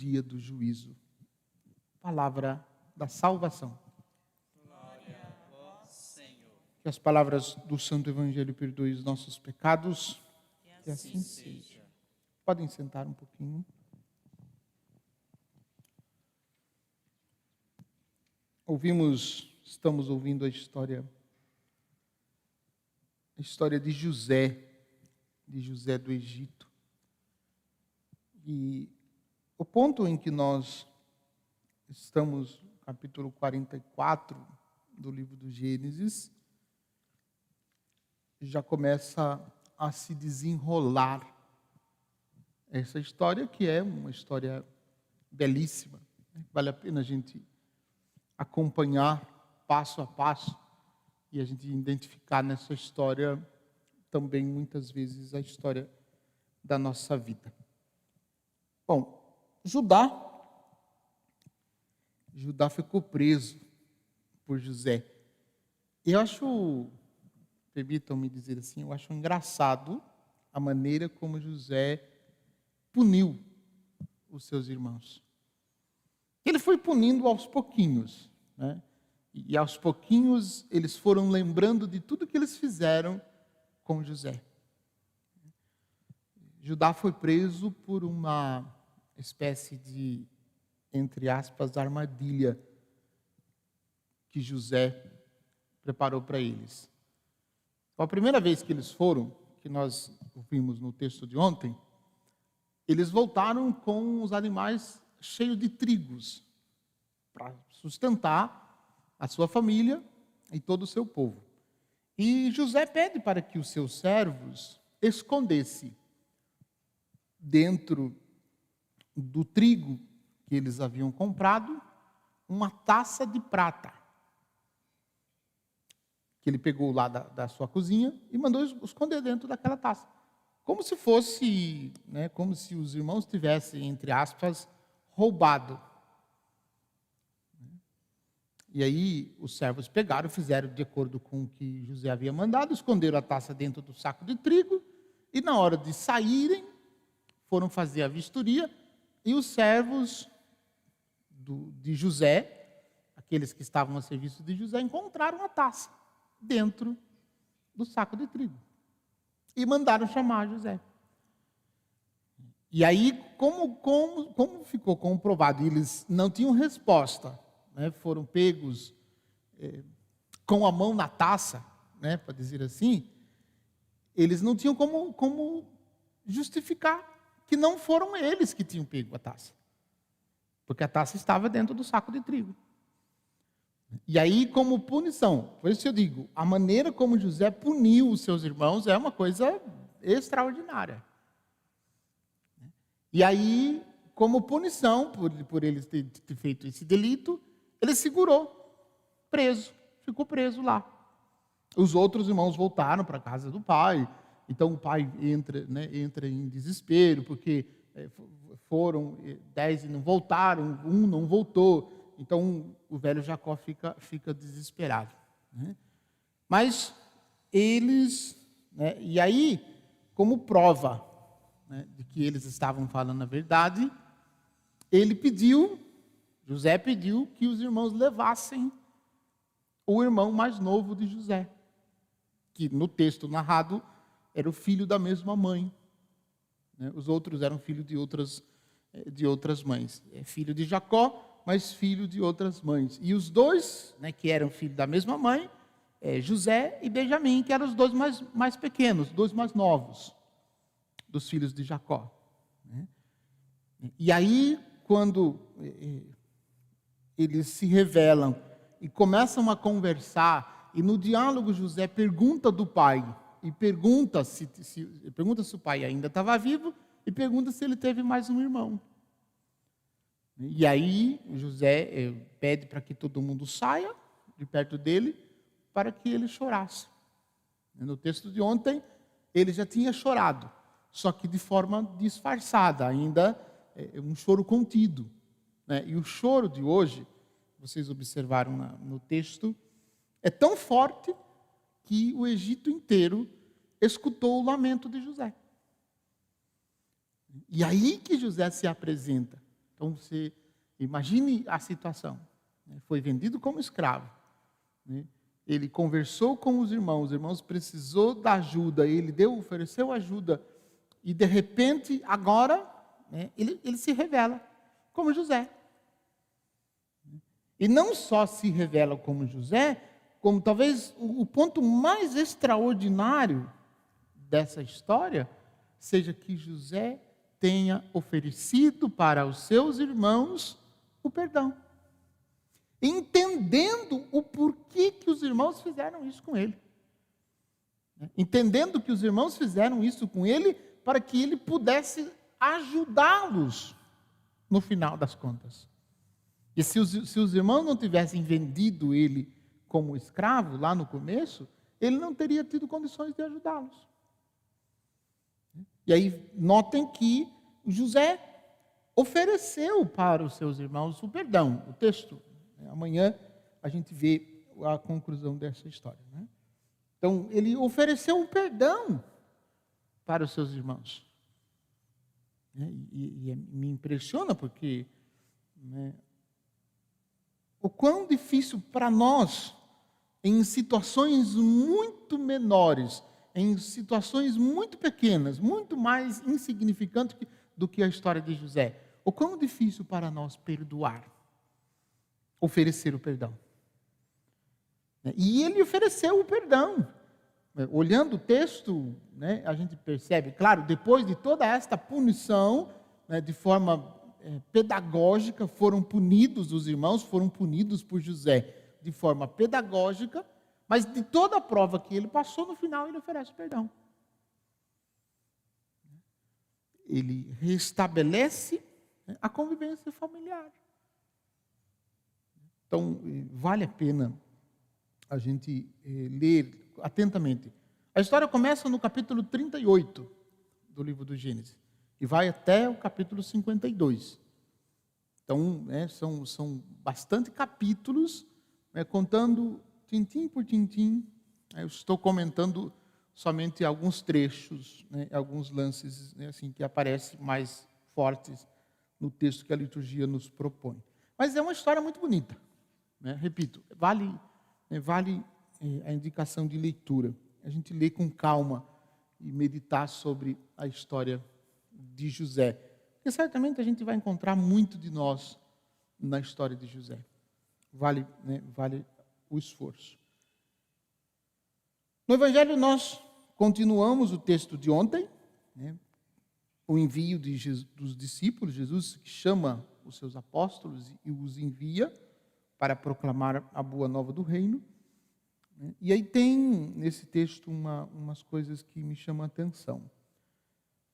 dia do juízo. Palavra da salvação. Glória a vós, Senhor. Que as palavras do Santo Evangelho perdoem os nossos pecados. Que assim seja. Podem sentar um pouquinho. Estamos ouvindo a história de José do Egito. E o ponto em que nós estamos, capítulo 44 do livro do Gênesis, já começa a se desenrolar essa história, que é uma história belíssima. Vale a pena a gente acompanhar passo a passo e a gente identificar nessa história também, muitas vezes, a história da nossa vida. Bom, Judá ficou preso por José. Eu acho, permitam-me dizer assim, eu acho engraçado a maneira como José puniu os seus irmãos. Ele foi punindo aos pouquinhos, né? E aos pouquinhos eles foram lembrando de tudo que eles fizeram com José. Judá foi preso por uma espécie de, entre aspas, armadilha que José preparou para eles. Então, a primeira vez que eles foram, que nós vimos no texto de ontem, eles voltaram com os animais cheios de trigos para sustentar a sua família e todo o seu povo. E José pede para que os seus servos escondessem dentro do trigo que eles haviam comprado uma taça de prata, que ele pegou lá da sua cozinha e mandou esconder dentro daquela taça. Como se fosse, né, como se os irmãos tivessem, entre aspas, roubado. E aí os servos pegaram, fizeram de acordo com o que José havia mandado, esconderam a taça dentro do saco de trigo, e na hora de saírem, foram fazer a vistoria, e os servos de José, aqueles que estavam a serviço de José, encontraram a taça dentro do saco de trigo. E mandaram chamar José. E aí, como ficou comprovado, eles não tinham resposta, né, foram pegos com a mão na taça, né, para dizer assim, eles não tinham como justificar que não foram eles que tinham pego a taça. Porque a taça estava dentro do saco de trigo. E aí, como punição, por isso eu digo, a maneira como José puniu os seus irmãos é uma coisa extraordinária. E aí, como punição, por eles ter feito esse delito, ele segurou, ficou preso lá. Os outros irmãos voltaram para a casa do pai, então o pai entra em desespero, porque foram 10 e não voltaram, um não voltou, então o velho Jacó fica desesperado. Né? Mas eles, né, e aí, como prova, né, de que eles estavam falando a verdade, José pediu que os irmãos levassem o irmão mais novo de José, que no texto narrado era o filho da mesma mãe. Né? Os outros eram filhos de outras mães. É filho de Jacó, mas filho de outras mães. E os dois, né, que eram filhos da mesma mãe, José e Benjamim, que eram os dois mais pequenos, os dois mais novos dos filhos de Jacó. Né? E aí, quando eles se revelam e começam a conversar, e no diálogo José pergunta do pai, e pergunta se o pai ainda estava vivo, e pergunta se ele teve mais um irmão. E aí José pede para que todo mundo saia de perto dele, para que ele chorasse. No texto de ontem, ele já tinha chorado, só que de forma disfarçada, ainda um choro contido. Né? E o choro de hoje, vocês observaram no texto, é tão forte que o Egito inteiro escutou o lamento de José. E aí que José se apresenta. Então, você imagine a situação. Foi vendido como escravo. Ele conversou com os irmãos precisou da ajuda, ele ofereceu ajuda, e de repente, agora, ele se revela como José. E não só se revela como José, como talvez o ponto mais extraordinário dessa história seja que José tenha oferecido para os seus irmãos o perdão, entendendo o porquê que os irmãos fizeram isso com ele. Entendendo que os irmãos fizeram isso com ele para que ele pudesse ajudá-los no final das contas. E se os irmãos não tivessem vendido ele como escravo lá no começo, ele não teria tido condições de ajudá-los. E aí, notem que José ofereceu para os seus irmãos o perdão. O texto, amanhã a gente vê a conclusão dessa história. Então, ele ofereceu o perdão para os seus irmãos. E me impressiona porque o quão difícil para nós, em situações muito menores, em situações muito pequenas, muito mais insignificantes do que a história de José, o quão difícil para nós perdoar, oferecer o perdão. E ele ofereceu o perdão. Olhando o texto, a gente percebe, claro, depois de toda esta punição, de forma pedagógica, foram punidos os irmãos, foram punidos por José de forma pedagógica, mas de toda a prova que ele passou, no final ele oferece perdão. Ele restabelece a convivência familiar. Então, vale a pena a gente ler atentamente. A história começa no capítulo 38 do livro do Gênesis e vai até o capítulo 52. Então, são bastante capítulos, contando tintim por tintim. Eu estou comentando somente alguns trechos, alguns lances assim, que aparecem mais fortes no texto que a liturgia nos propõe. Mas é uma história muito bonita. Repito, vale a indicação de leitura. A gente lê com calma e meditar sobre a história de José. Porque certamente a gente vai encontrar muito de nós na história de José. Vale o esforço. No Evangelho nós continuamos o texto de ontem, o envio dos discípulos. Jesus chama os seus apóstolos e os envia para proclamar a boa nova do reino. E aí tem nesse texto umas coisas que me chamam a atenção.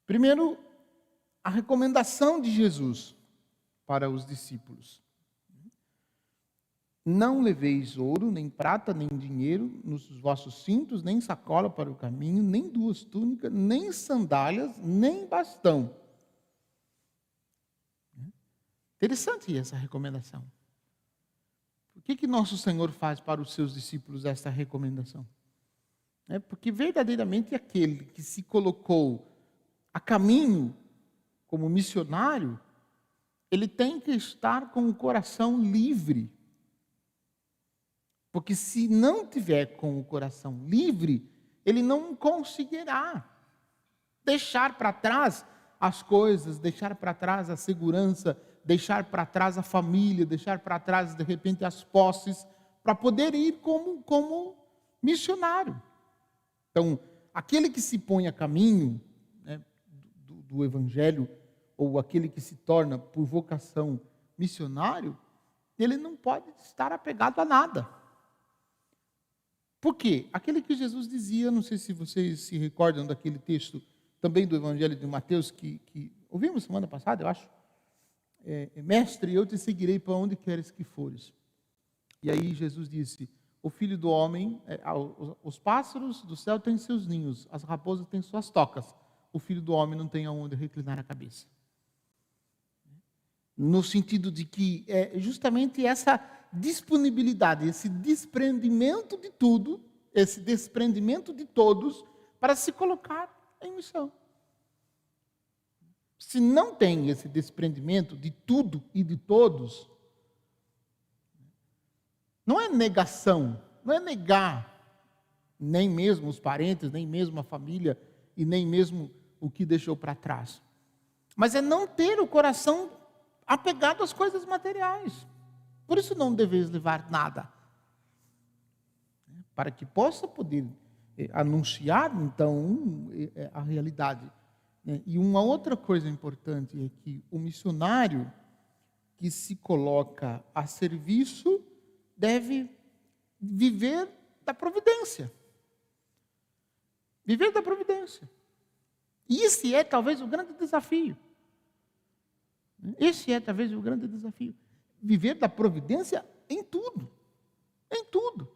Primeiro, a recomendação de Jesus para os discípulos. Não leveis ouro, nem prata, nem dinheiro nos vossos cintos, nem sacola para o caminho, nem duas túnicas, nem sandálias, nem bastão. Interessante essa recomendação. Por que nosso Senhor faz para os seus discípulos esta recomendação? Porque verdadeiramente aquele que se colocou a caminho como missionário, ele tem que estar com o coração livre. Porque se não tiver com o coração livre, ele não conseguirá deixar para trás as coisas, deixar para trás a segurança, deixar para trás a família, deixar para trás, de repente, as posses, para poder ir como missionário. Então, aquele que se põe a caminho do Evangelho, ou aquele que se torna, por vocação, missionário, ele não pode estar apegado a nada. Por quê? Aquele que Jesus dizia, não sei se vocês se recordam daquele texto também do Evangelho de Mateus, que ouvimos semana passada, eu acho. Mestre, eu te seguirei para onde queres que fores. E aí Jesus disse, o Filho do Homem, os pássaros do céu têm seus ninhos, as raposas têm suas tocas, o Filho do Homem não tem aonde reclinar a cabeça. No sentido de que é justamente essa disponibilidade, esse desprendimento de tudo, esse desprendimento de todos, para se colocar em missão. se não tem esse desprendimento de tudo e de todos, não é negação, não é negar nem mesmo os parentes, nem mesmo a família e nem mesmo o que deixou para trás. Mas é não ter o coração apegado às coisas materiais. Por isso não deveis levar nada. Para que possa poder anunciar, então, a realidade. E uma outra coisa importante é que o missionário que se coloca a serviço deve viver da providência. Viver da providência. E esse é talvez o grande desafio. Esse é talvez o grande desafio. Viver da providência em tudo. Em tudo.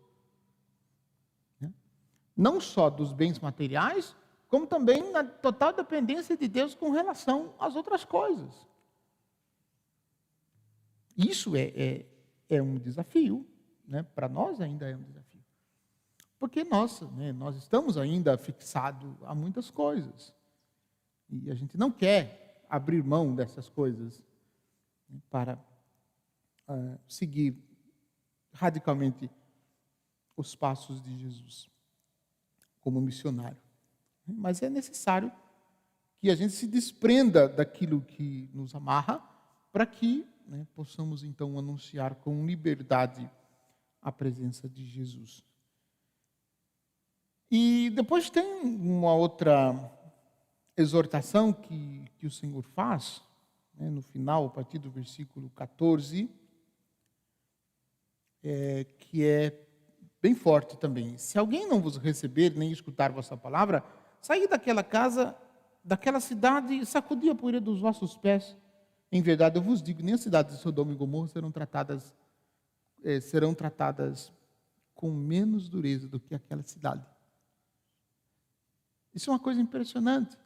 Não só dos bens materiais, como também na total dependência de Deus com relação às outras coisas. Isso é um desafio, né? Para nós ainda é um desafio. Porque nós estamos ainda fixados a muitas coisas. E a gente não quer abrir mão dessas coisas para seguir radicalmente os passos de Jesus como missionário. Mas é necessário que a gente se desprenda daquilo que nos amarra para que possamos então anunciar com liberdade a presença de Jesus. E depois tem uma outra exortação que o Senhor faz, no final, a partir do versículo 14, que é bem forte também. Se alguém não vos receber, nem escutar vossa palavra, saí daquela casa, daquela cidade, e sacudi a poeira dos vossos pés. Em verdade, eu vos digo, nem as cidades de Sodoma e Gomorra serão tratadas com menos dureza do que aquela cidade. Isso é uma coisa impressionante.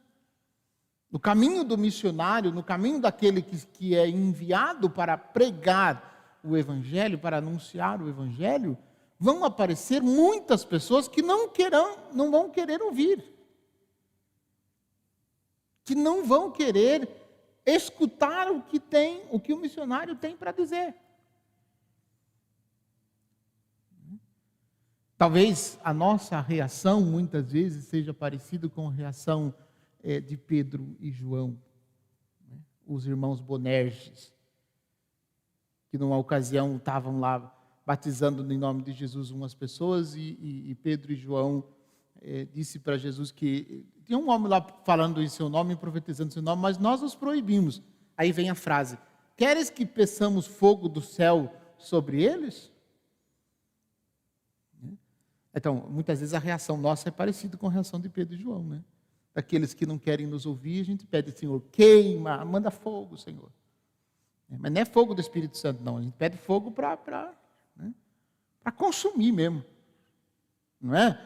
No caminho do missionário, no caminho daquele que é enviado para pregar o Evangelho, para anunciar o Evangelho, vão aparecer muitas pessoas que não vão querer ouvir. Que não vão querer escutar o que o missionário tem para dizer. Talvez a nossa reação, muitas vezes, seja parecida com a reação de Pedro e João, os irmãos Bonerges, que numa ocasião estavam lá batizando em nome de Jesus umas pessoas, e Pedro e João disse para Jesus que tinha um homem lá falando em seu nome, profetizando em seu nome, mas nós os proibimos. Aí vem a frase: queres que peçamos fogo do céu sobre eles? Então, muitas vezes a reação nossa é parecida com a reação de Pedro e João, né? Daqueles que não querem nos ouvir, a gente pede, Senhor, queima, manda fogo, Senhor. Mas não é fogo do Espírito Santo, não. A gente pede fogo para consumir mesmo. Não é?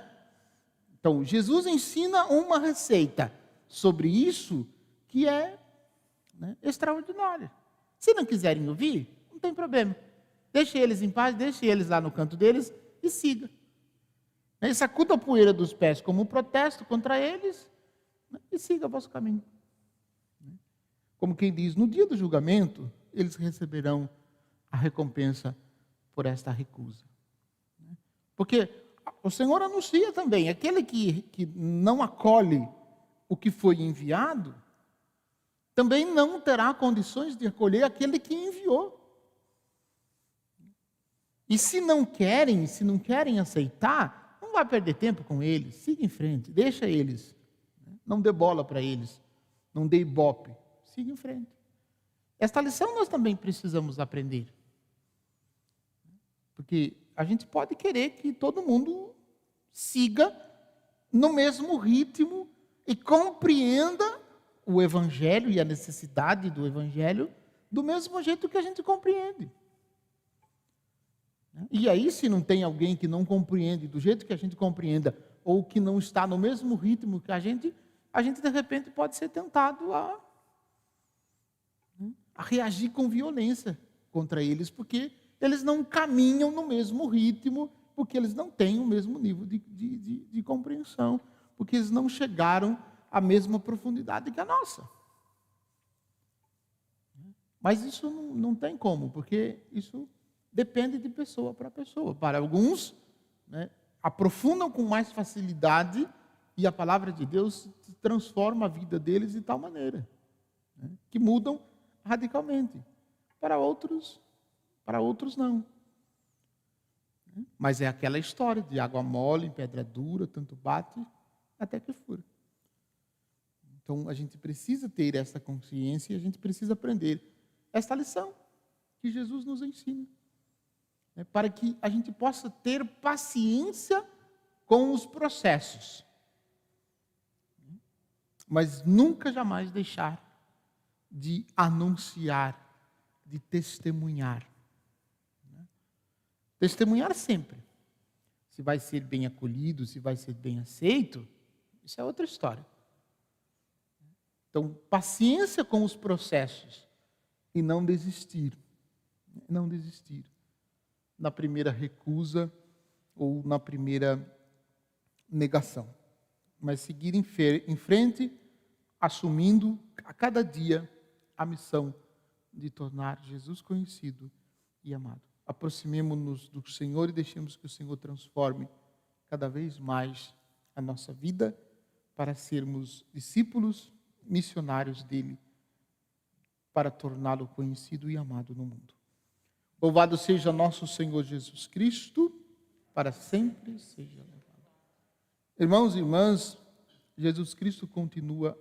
Então, Jesus ensina uma receita sobre isso que é extraordinária. Se não quiserem ouvir, não tem problema. Deixe eles em paz, deixe eles lá no canto deles e siga. E sacuda a poeira dos pés como um protesto contra eles e siga o vosso caminho. Como quem diz, no dia do julgamento, eles receberão a recompensa por esta recusa. Porque o Senhor anuncia também, aquele que não acolhe o que foi enviado, também não terá condições de acolher aquele que enviou. E se não querem aceitar, não vai perder tempo com eles, siga em frente, deixa eles, não dê bola para eles, não dê ibope, siga em frente. Esta lição nós também precisamos aprender. Porque a gente pode querer que todo mundo siga no mesmo ritmo e compreenda o Evangelho e a necessidade do Evangelho do mesmo jeito que a gente compreende. E aí, se não tem alguém que não compreende do jeito que a gente compreenda, ou que não está no mesmo ritmo que a gente de repente pode ser tentado a reagir com violência contra eles, porque eles não caminham no mesmo ritmo, porque eles não têm o mesmo nível de compreensão, porque eles não chegaram à mesma profundidade que a nossa. Mas isso não tem como, porque isso depende de pessoa para pessoa. Para alguns, né, aprofundam com mais facilidade e a palavra de Deus transforma a vida deles de tal maneira, né, que mudam radicalmente. Para outros não. Mas é aquela história de água mole em pedra dura, tanto bate até que fura. Então a gente precisa ter essa consciência e a gente precisa aprender esta lição que Jesus nos ensina, né, para que a gente possa ter paciência com os processos, mas nunca jamais deixar de anunciar, de testemunhar. Testemunhar sempre. Se vai ser bem acolhido, se vai ser bem aceito, isso é outra história. Então, paciência com os processos e não desistir. Não desistir na primeira recusa ou na primeira negação. Mas seguir em frente, assumindo a cada dia a missão de tornar Jesus conhecido e amado. Aproximemo-nos do Senhor e deixemos que o Senhor transforme cada vez mais a nossa vida para sermos discípulos missionários dele, para torná-lo conhecido e amado no mundo. Louvado seja nosso Senhor Jesus Cristo, para sempre seja louvado. Irmãos e irmãs, Jesus Cristo continua